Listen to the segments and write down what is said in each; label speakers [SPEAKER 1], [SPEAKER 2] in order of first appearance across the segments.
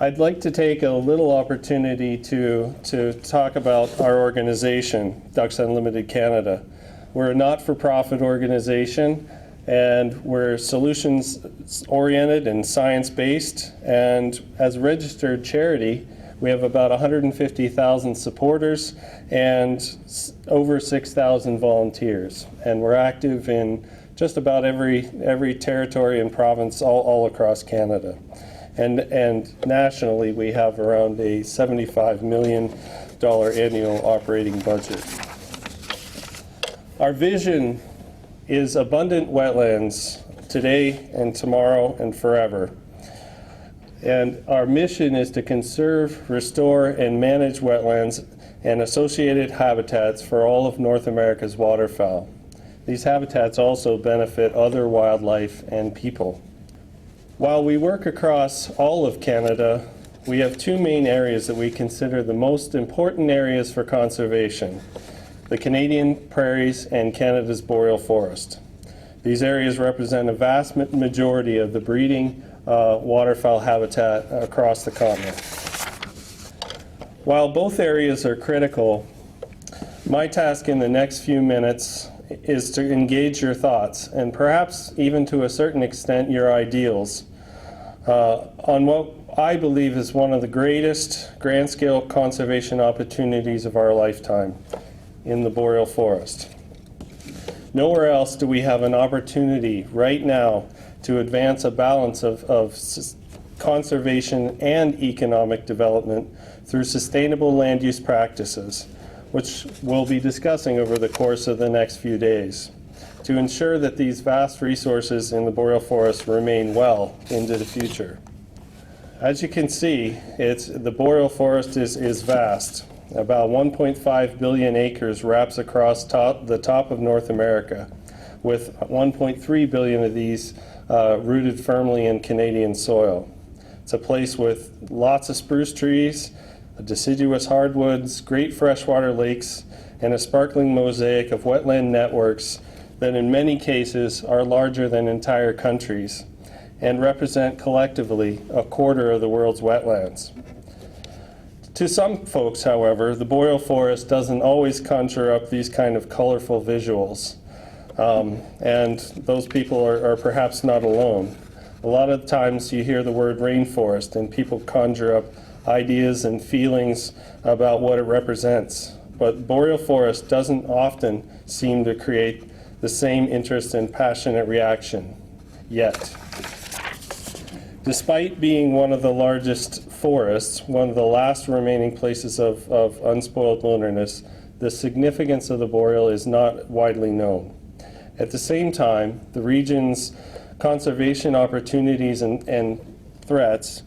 [SPEAKER 1] I'd like to take a little opportunity to talk about our organization, Ducks Unlimited Canada. We're a not-for-profit organization, and we're solutions-oriented and science-based, and as a registered charity, we have about 150,000 supporters and over 6,000 volunteers, and we're active in just about every territory and province all across Canada. And nationally, we have around a $75 million annual operating budget. Our vision is abundant wetlands today and tomorrow and forever. And our mission is to conserve, restore, and manage wetlands and associated habitats for all of North America's waterfowl. These habitats also benefit other wildlife and people. While we work across all of Canada, we have two main areas that we consider the most important areas for conservation: the Canadian prairies and Canada's boreal forest. These areas represent a vast majority of the breeding waterfowl habitat across the continent. While both areas are critical, my task in the next few minutes is to engage your thoughts, and perhaps even to a certain extent your ideals, on what I believe is one of the greatest grand-scale conservation opportunities of our lifetime in the boreal forest. Nowhere else do we have an opportunity right now to advance a balance of conservation and economic development through sustainable land use practices, which we'll be discussing over the course of the next few days, to ensure that these vast resources in the boreal forest remain well into the future. As you can see, the boreal forest is vast. About 1.5 billion acres wraps across the top of North America, with 1.3 billion of these rooted firmly in Canadian soil. It's a place with lots of spruce trees, deciduous hardwoods, great freshwater lakes, and a sparkling mosaic of wetland networks that in many cases are larger than entire countries and represent collectively a quarter of the world's wetlands. To some folks, however, the boreal forest doesn't always conjure up these kind of colorful visuals, and those people are perhaps not alone. A lot of times you hear the word rainforest and people conjure up ideas and feelings about what it represents, but boreal forest doesn't often seem to create the same interest and passionate reaction yet. Despite being one of the largest forests, one of the last remaining places of unspoiled wilderness, the significance of the boreal is not widely known. At the same time, the region's conservation opportunities and threats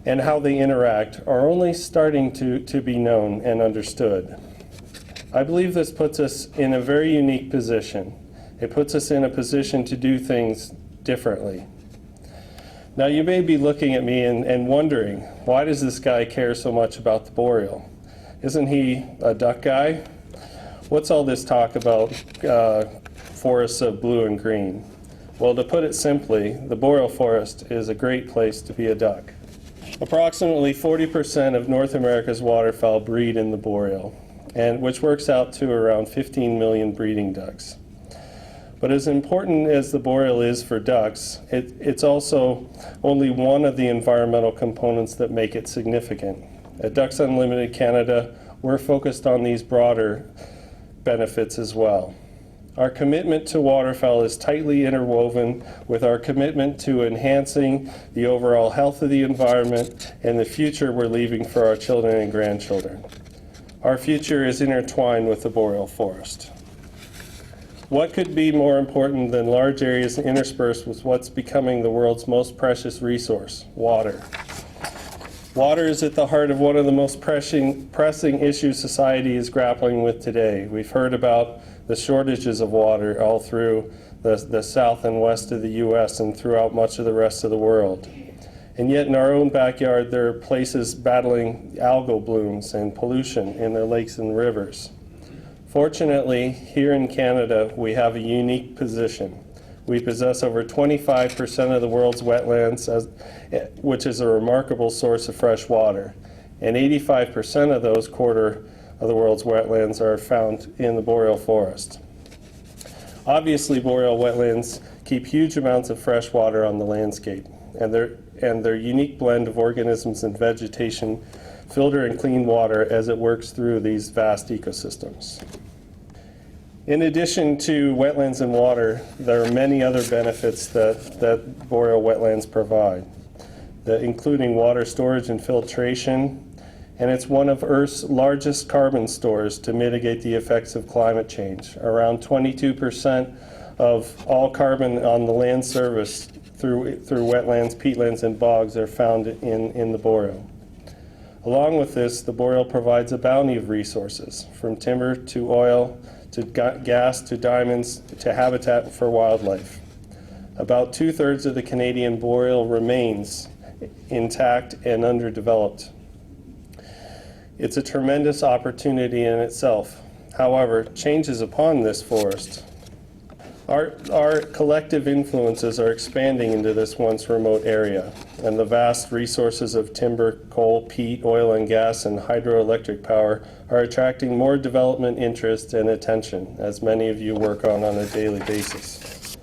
[SPEAKER 1] and how they interact are only starting to be known and understood. I believe this puts us in a very unique position. It puts us in a position to do things differently. Now you may be looking at me and wondering, why does this guy care so much about the boreal? Isn't he a duck guy? What's all this talk about forests of blue and green? Well, to put it simply, the boreal forest is a great place to be a duck. Approximately 40% of North America's waterfowl breed in the boreal, and which works out to around 15 million breeding ducks. But as important as the boreal is for ducks, it's also only one of the environmental components that make it significant. At Ducks Unlimited Canada, we're focused on these broader benefits as well. Our commitment to waterfowl is tightly interwoven with our commitment to enhancing the overall health of the environment and the future we're leaving for our children and grandchildren. Our future is intertwined with the boreal forest. What could be more important than large areas interspersed with what's becoming the world's most precious resource, water? Water is at the heart of one of the most pressing issues society is grappling with today. We've heard about the shortages of water all through the south and west of the U.S. and throughout much of the rest of the world. And yet in our own backyard, there are places battling algal blooms and pollution in their lakes and rivers. Fortunately, here in Canada, we have a unique position. We possess over 25% of the world's wetlands, which is a remarkable source of fresh water. And 85% of those quarter of the world's wetlands are found in the boreal forest. Obviously, boreal wetlands keep huge amounts of fresh water on the landscape, and their unique blend of organisms and vegetation filter and clean water as it works through these vast ecosystems. In addition to wetlands and water, there are many other benefits that boreal wetlands provide, including water storage and filtration, and it's one of Earth's largest carbon stores to mitigate the effects of climate change. Around 22% of all carbon on the land surface through wetlands, peatlands, and bogs are found in the boreal. Along with this, the boreal provides a bounty of resources, from timber to oil to gas to diamonds to habitat for wildlife. About 2/3 of the Canadian boreal remains intact and underdeveloped. It's a tremendous opportunity in itself. However, changes upon this forest. Our collective influences are expanding into this once remote area, and the vast resources of timber, coal, peat, oil and gas, and hydroelectric power are attracting more development interest and attention, as many of you work on a daily basis.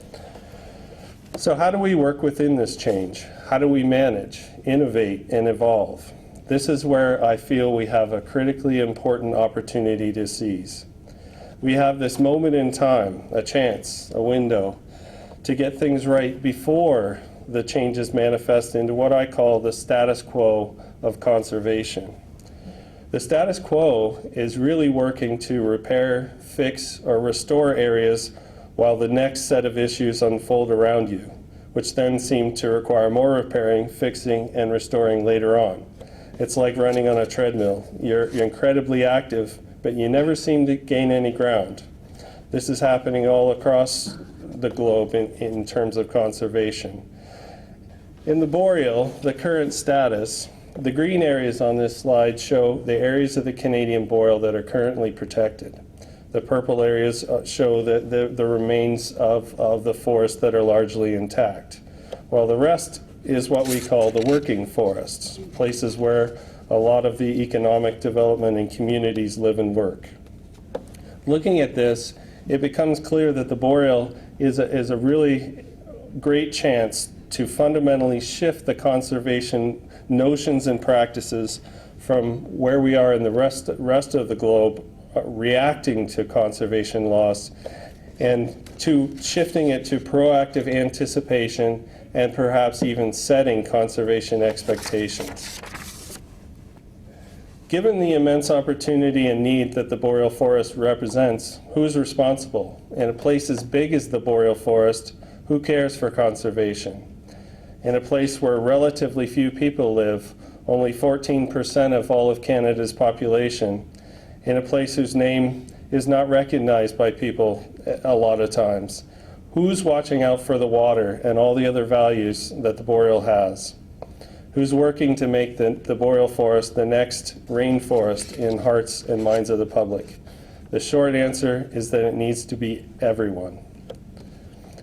[SPEAKER 1] So how do we work within this change? How do we manage, innovate, and evolve? This is where I feel we have a critically important opportunity to seize. We have this moment in time, a chance, a window, to get things right before the changes manifest into what I call the status quo of conservation. The status quo is really working to repair, fix, or restore areas while the next set of issues unfold around you, which then seem to require more repairing, fixing, and restoring later on. It's like running on a treadmill. You're incredibly active, but you never seem to gain any ground. This is happening all across the globe in terms of conservation. In the boreal, the current status, the green areas on this slide show the areas of the Canadian boreal that are currently protected. The purple areas show the remains of the forest that are largely intact, while the rest is what we call the working forests, places where a lot of the economic development and communities live and work. Looking at this, it becomes clear that the boreal is a really great chance to fundamentally shift the conservation notions and practices from where we are in the rest of the globe, reacting to conservation loss, and to shifting it to proactive anticipation and perhaps even setting conservation expectations. Given the immense opportunity and need that the boreal forest represents, who is responsible? In a place as big as the boreal forest, who cares for conservation? In a place where relatively few people live, only 14% of all of Canada's population, in a place whose name is not recognized by people a lot of times, who's watching out for the water and all the other values that the boreal has? Who's working to make the boreal forest the next rainforest in hearts and minds of the public? The short answer is that it needs to be everyone.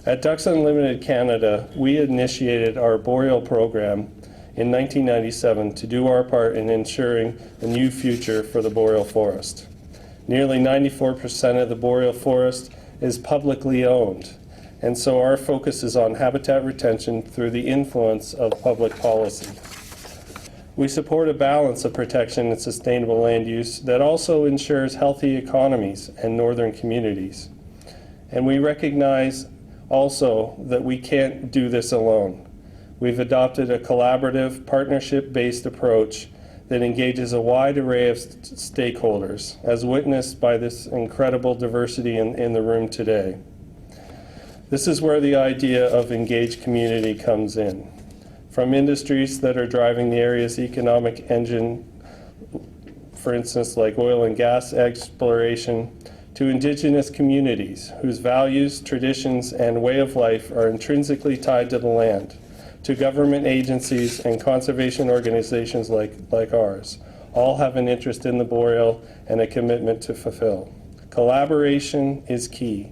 [SPEAKER 1] At Ducks Unlimited Canada, we initiated our boreal program in 1997 to do our part in ensuring a new future for the boreal forest. Nearly 94% of the boreal forest is publicly owned, and so our focus is on habitat retention through the influence of public policy. We support a balance of protection and sustainable land use that also ensures healthy economies and northern communities. And we recognize also that we can't do this alone. We've adopted a collaborative, partnership-based approach that engages a wide array of stakeholders, as witnessed by this incredible diversity in the room today. This is where the idea of engaged community comes in. From industries that are driving the area's economic engine, for instance, like oil and gas exploration, to Indigenous communities whose values, traditions, and way of life are intrinsically tied to the land, to government agencies and conservation organizations like ours. All have an interest in the boreal and a commitment to fulfill. Collaboration is key.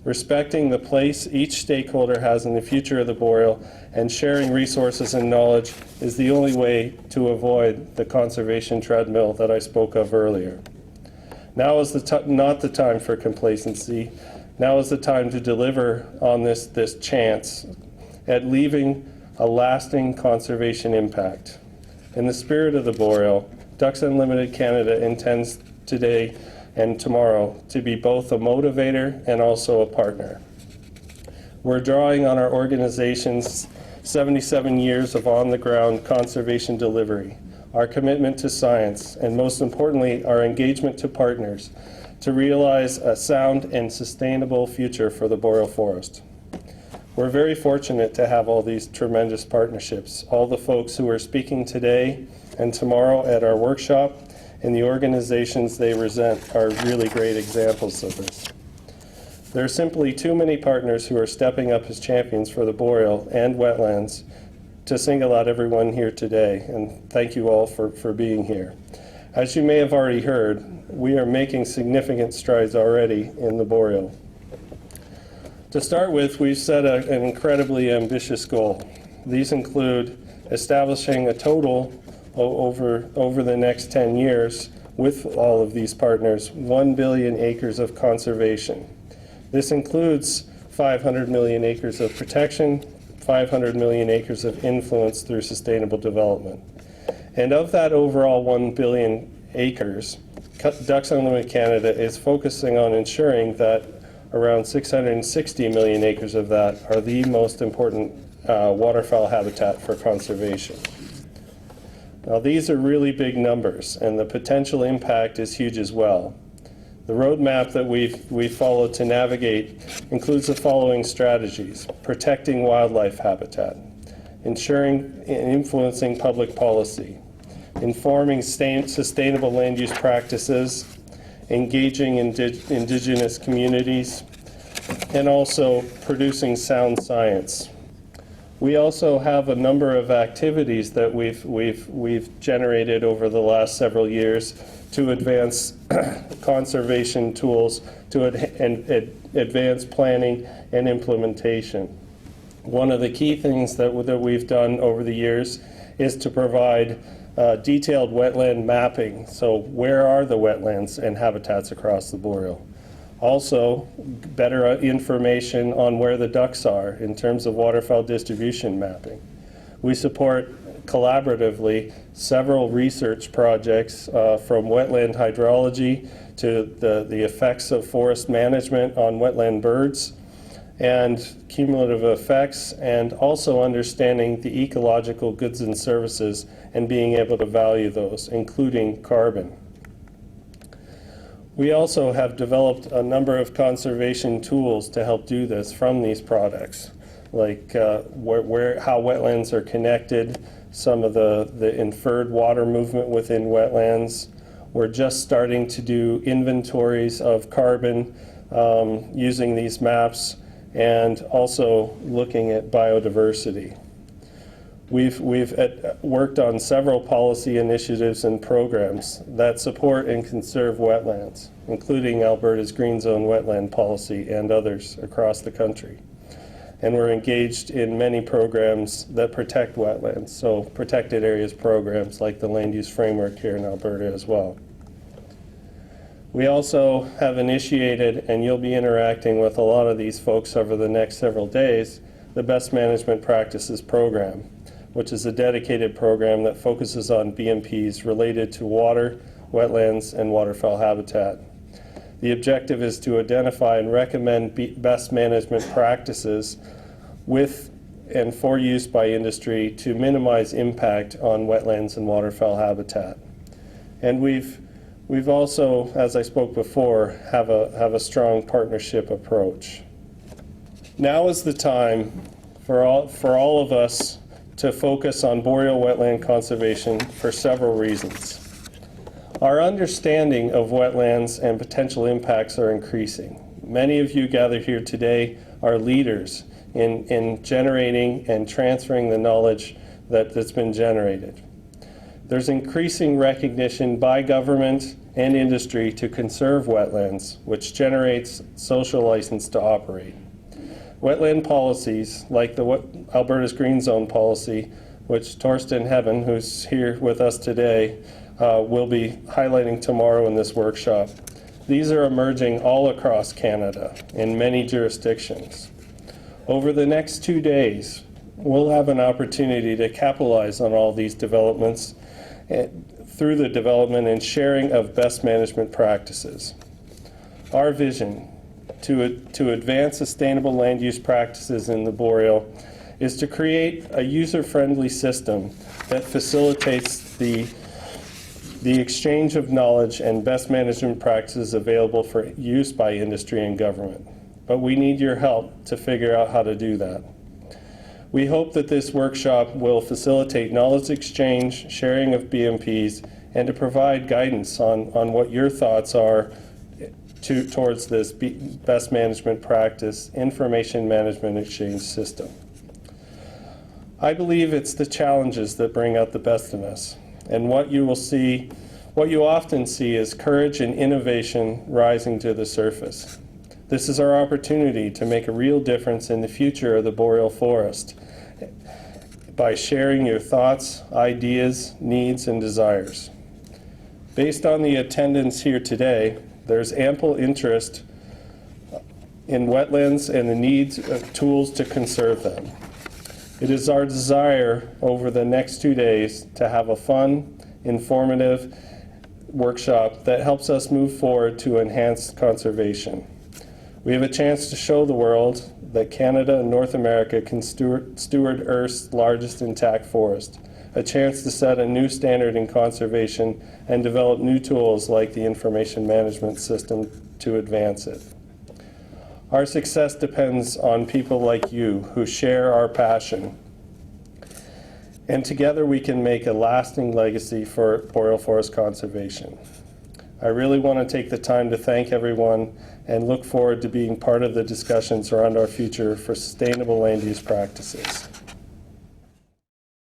[SPEAKER 1] Respecting the place each stakeholder has in the future of the Boreal and sharing resources and knowledge is the only way to avoid the conservation treadmill that I spoke of earlier. Now is not the time for complacency. Now is the time to deliver on this chance at leaving a lasting conservation impact. In the spirit of the Boreal, Ducks Unlimited Canada intends today and tomorrow to be both a motivator and also a partner. We're drawing on our organization's 77 years of on-the-ground conservation delivery, our commitment to science, and most importantly, our engagement to partners to realize a sound and sustainable future for the Boreal Forest. We're very fortunate to have all these tremendous partnerships. All the folks who are speaking today and tomorrow at our workshop and the organizations they represent are really great examples of this. There are simply too many partners who are stepping up as champions for the Boreal and wetlands to single out everyone here today, and thank you all for being here. As you may have already heard, we are making significant strides already in the Boreal. To start with, we've set an incredibly ambitious goal. These include establishing a total over the next 10 years with all of these partners, 1 billion acres of conservation. This includes 500 million acres of protection, 500 million acres of influence through sustainable development. And of that overall 1 billion acres, Ducks Unlimited Canada is focusing on ensuring that around 660 million acres of that are the most important waterfowl habitat for conservation. Now, these are really big numbers, and the potential impact is huge as well. The roadmap that we've followed to navigate includes the following strategies: protecting wildlife habitat, ensuring and influencing public policy, informing sustainable land use practices, engaging indigenous communities, and also producing sound science. We also have a number of activities that we've generated over the last several years to advance conservation tools to advance planning and implementation. One of the key things that we've done over the years is to provide detailed wetland mapping. So where are the wetlands and habitats across the Boreal? Also, better information on where the ducks are in terms of waterfowl distribution mapping. We support collaboratively several research projects from wetland hydrology to the effects of forest management on wetland birds and cumulative effects, and also understanding the ecological goods and services and being able to value those, including carbon. We also have developed a number of conservation tools to help do this from these products, like how wetlands are connected, some of the inferred water movement within wetlands. We're just starting to do inventories of carbon using these maps, and also looking at biodiversity. We've worked on several policy initiatives and programs that support and conserve wetlands, including Alberta's Green Zone Wetland Policy and others across the country. And we're engaged in many programs that protect wetlands, so protected areas programs like the Land Use Framework here in Alberta as well. We also have initiated, and you'll be interacting with a lot of these folks over the next several days, the Best Management Practices Program, which is a dedicated program that focuses on BMPs related to water, wetlands, and waterfowl habitat. The objective is to identify and recommend best management practices with and for use by industry to minimize impact on wetlands and waterfowl habitat. And we've also, as I spoke before, have a strong partnership approach. Now is the time for all of us to focus on boreal wetland conservation for several reasons. Our understanding of wetlands and potential impacts are increasing. Many of you gathered here today are leaders in generating and transferring the knowledge that's been generated. There's increasing recognition by government and industry to conserve wetlands, which generates social license to operate. Wetland policies, like the Alberta's Green Zone policy, which Torsten Hebben, who's here with us today, will be highlighting tomorrow in this workshop. These are emerging all across Canada in many jurisdictions. Over the next 2 days, we'll have an opportunity to capitalize on all these developments through the development and sharing of best management practices. Our vision to advance sustainable land use practices in the Boreal is to create a user-friendly system that facilitates the exchange of knowledge and best management practices available for use by industry and government. But we need your help to figure out how to do that. We hope that this workshop will facilitate knowledge exchange, sharing of BMPs, and to provide guidance on what your thoughts are towards this best management practice information management exchange system. I believe it's the challenges that bring out the best in us, and what you often see is courage and innovation rising to the surface. This is our opportunity to make a real difference in the future of the Boreal forest by sharing your thoughts, ideas, needs, and desires. Based on the attendance here today, there's ample interest in wetlands and the needs of tools to conserve them. It is our desire over the next 2 days to have a fun, informative workshop that helps us move forward to enhance conservation. We have a chance to show the world that Canada and North America can steward Earth's largest intact forest, a chance to set a new standard in conservation and develop new tools like the information management system to advance it. Our success depends on people like you who share our passion. And together we can make a lasting legacy for Boreal forest conservation. I really want to take the time to thank everyone and look forward to being part of the discussions around our future for sustainable land use practices.